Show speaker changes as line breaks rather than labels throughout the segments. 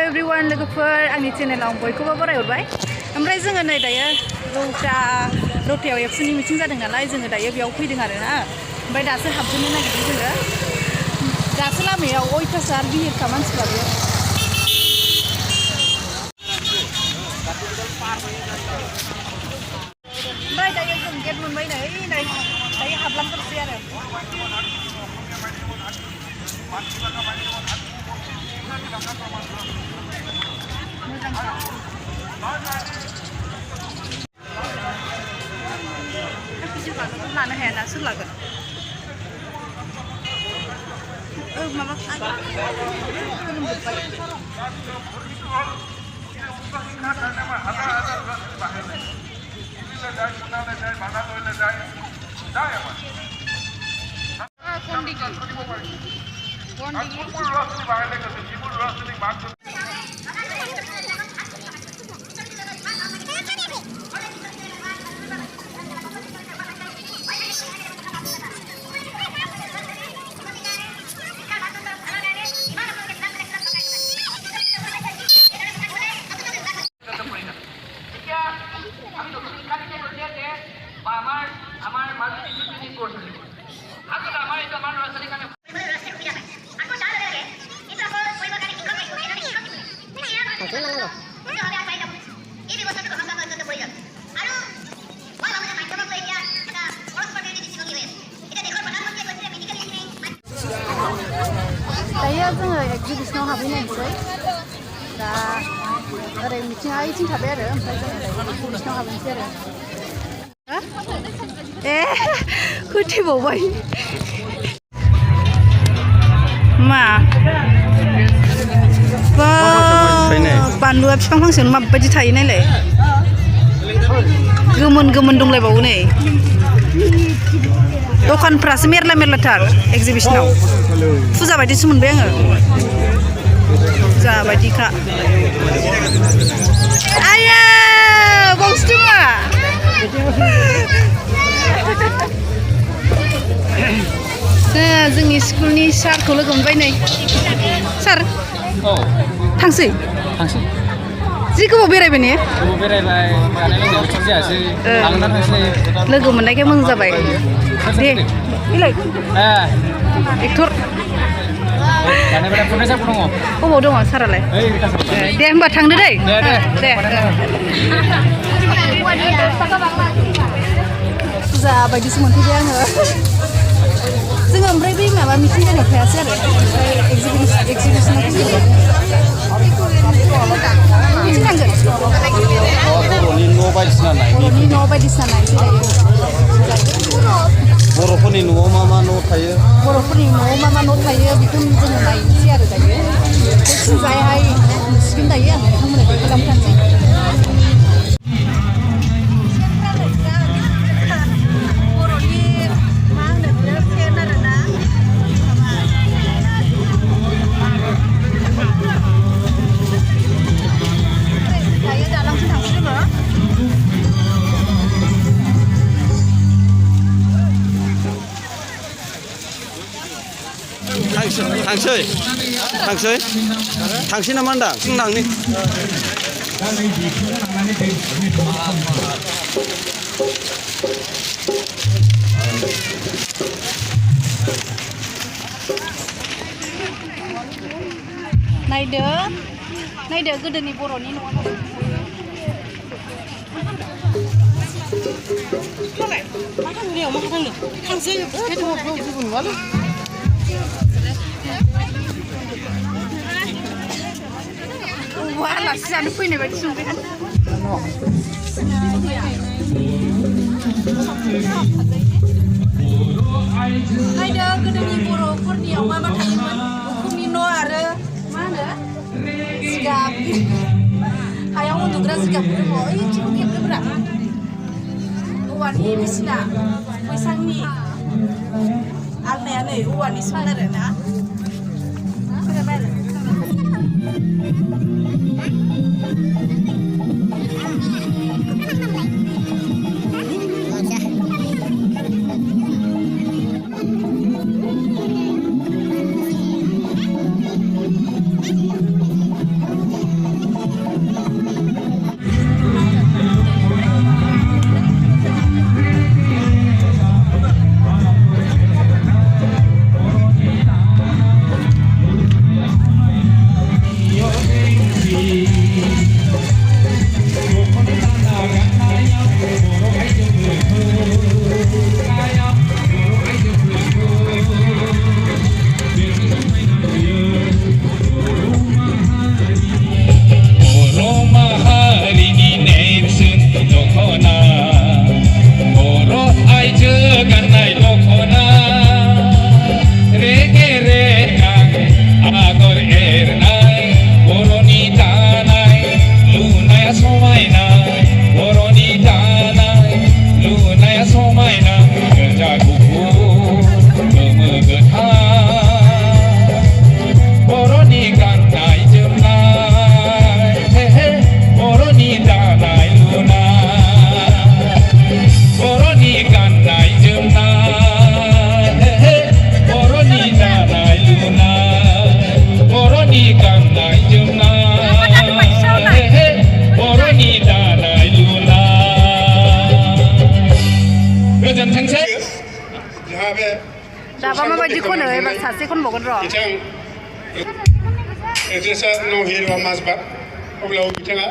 Everyone लोगोफोर आंनि चेनेलाव बयखौबो बरायहरबाय। ओमफ्राय जोङो नै दायो रौतायाव एबसुनि मिटिं जादों नालाय जोङो दायो बेयाव फैदों आरोना। ओमफ्राय दासो हाबजेननो नागिरदों जोङो। दासो लामायाव अयथासार भिरखा मानसिफ्राबो। ओमफ्राय दायो जों गेट मोनबाय नै दायो हाबलांथारसै आरो। लानो हायाना सोर लागोन माबा दायो जोङो एक्जिबिसनाव हाबहैनायसै दा ओरै मिथिङा ओइथिं थाबाय आरो ओमफ्राय जोङो दायो एक्जिबिसनाव हाबहैनोसै आरो होथेबावबाय मा बानलुआ बिफां फांसेयावनो माबायदि थायो नायलाय गोमोन गोमोन दंलायबावो नै दखानफ्रासो मेरला मेरलाथार एक्जिबिसनाव फुजा बायदिसो मोनबाय आङो फुजा बायदिखा आया बावसो दङ जोंनि स्कुलनि सारखौ लोगो मोनबाय नै सार थांसै जि गोबाव बेरायबाय ने लोगो मोननायखाय मोजां जाबाय दे बिलाय एक्टर बबाव दङ सारालाय दे होमबा थांदो दै दे फुजा बायदिसो मोनफैबाय आङो जोङो ओमफ्राय बै माबा मिटिं जानायाव थायासै आरो ओमफ्राय एक्जिबिसनाव फैबाय
बर'नि न' बायदिसिना
नायनोसै
बर'फोरनि न'आव मा मा न' थायो
बेखौ जोङो नायनोसै आरो दायो जायहाय नुसिगोन दायो आं नोंथांमोननो देखायलांबाय थानोसै
थांसै नामा होनदां थांनि
नायदो गोदोनि बर'नि न'आ आलासि जानो फैनाय बायदि संबाय नायदो गोदोनि बर'फोरनियाव मा मा थायोमोन उखुमनि न' आरो मा होनो जिगाब हायाव उन्दुग्रा जिगाबबो दङ ओइथिंबो खेबनोब्रा औवानि बिसिना बैसांनि आलनाया नै औवानि सान आरो ना माबायदि खनो एबार सासे खनबावगोन र'
बिथां एड्रेसा नहिरुवा माजबाद अब्लाबो बिथाङा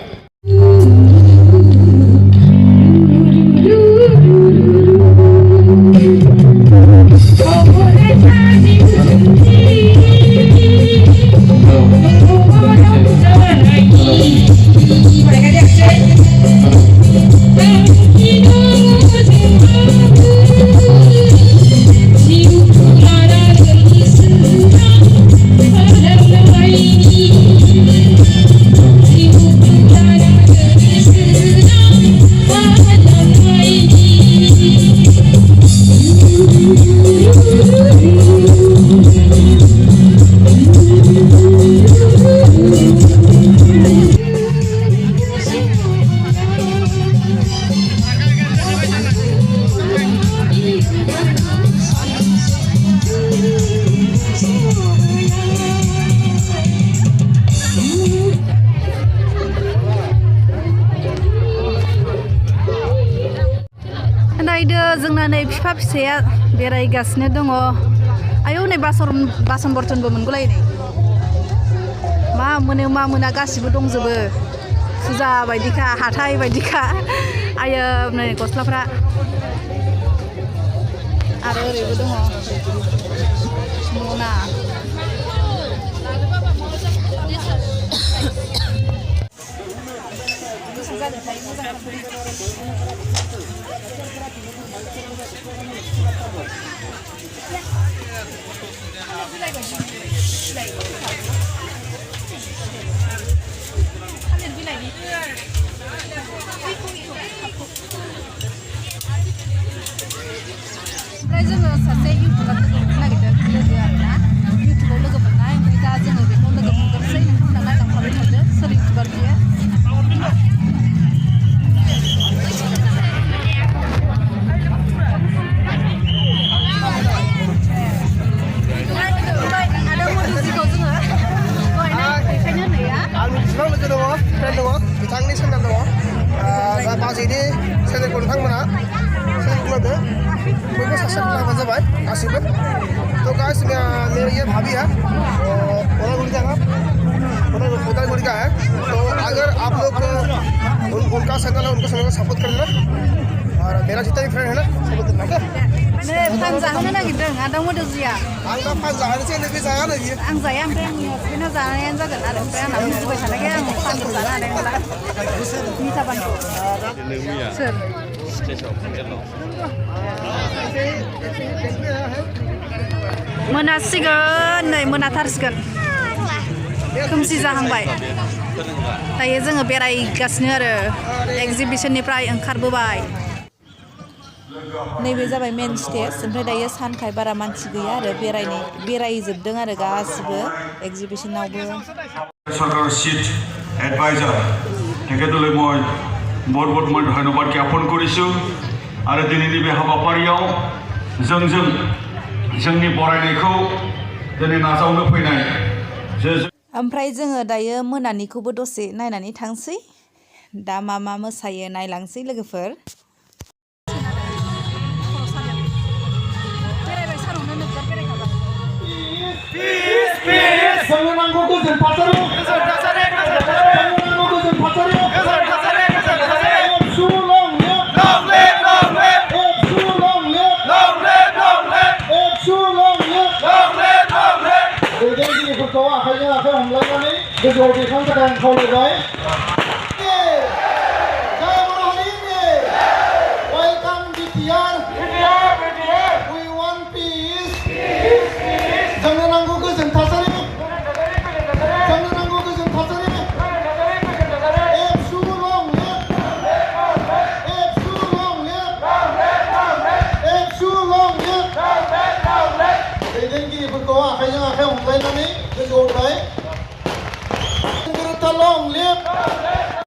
नायदो जोंना नै बिफा फिसाया बेरायगासिनो दङ आयौ नै बासन बर्तनबो मोनगौलाय नै मा मोना गासिबो दंजोबो फुजा बायदिखा हाथाय बायदिखा आयो नै गस्लाफ्रा आरो ओरैबो दङ मना ओमफ्राय जोङो सासे इउटुबार लोगो मोननो नागिरदों लोगो आरोना इउटुबाव लोगो मोननाय ओमफ्राय दा जोङो बेखौ लोगो मोनगोनसै नोंथांमोना नायलांखाबाय थादो सोर इउटुबार बियो
बिथांनि चेनेल दङ जा बाजैनि चेनेलखौ नोंथांमोना खालामदो बयबो साबसक्राइब खालामबानो जाबाय गासिबो तो गाइस मेरे ये भाभी है उदालगुड़ी का है तो अगर आप लोग उनका चैनल है उनका चैनल को सपोर्ट करना और मेरा जितना भी फ्रेंड है ना सपोर्ट करना ओके
नै फान जाहोनो नागिरदों आदा मदजिया
आं दा फान जाहोनोसै नैबे जाया नै बियो
आं जाया ओमफ्राय आंनि हस्बेन्डआ जानायानो जागोन आरो ओमफ्राय आंना बुजिबाय थानायखाय आं फानखौ जानो हानाय नंला मिथा फानखौ सोर मोनासिगोन नै मोनाथारसिगोन खोमसि जाहांबाय दायो जोङो बेरायगासिनो आरो एक्जिबिसननिफ्राय ओंखारबोबाय नैबे जाबाय मेन स्टेज ओमफ्राय दायो सानखाय बारा मानसि गैया आरो बेरायजोबदों आरो गासिबो एक्जिबिसनावबो
सरकार सीट एडभाइजार तेखेतले मैं बहुत बहुत मैं धन्यवाद ज्ञापन करिछु आरो दिनैनि बे हाबाफारियाव जोंनि बरायनायखौ दिनै नाजावनो फैनाय
ओमफ्राय जोङो दायो मोनानिखौबो दसे नायनानै थांसै दा मा मोसायो नायलांसै लोगोफोर
आखाइजों आखाइ हमलायनानै गोजौआव दैखांनो थाखाय आं खावलायबाय welcome BTR we want piece जोंनो नांगौ गोजोन थासारि जोंनो नांगौ गोजोन थासारि एबसु लं लिभ एबसु लं लिभ एबसु लं लिभ दैदेनगिरिफोरखौ आखाइजों आखाइ हमलायनानै गोजौआव थाय long live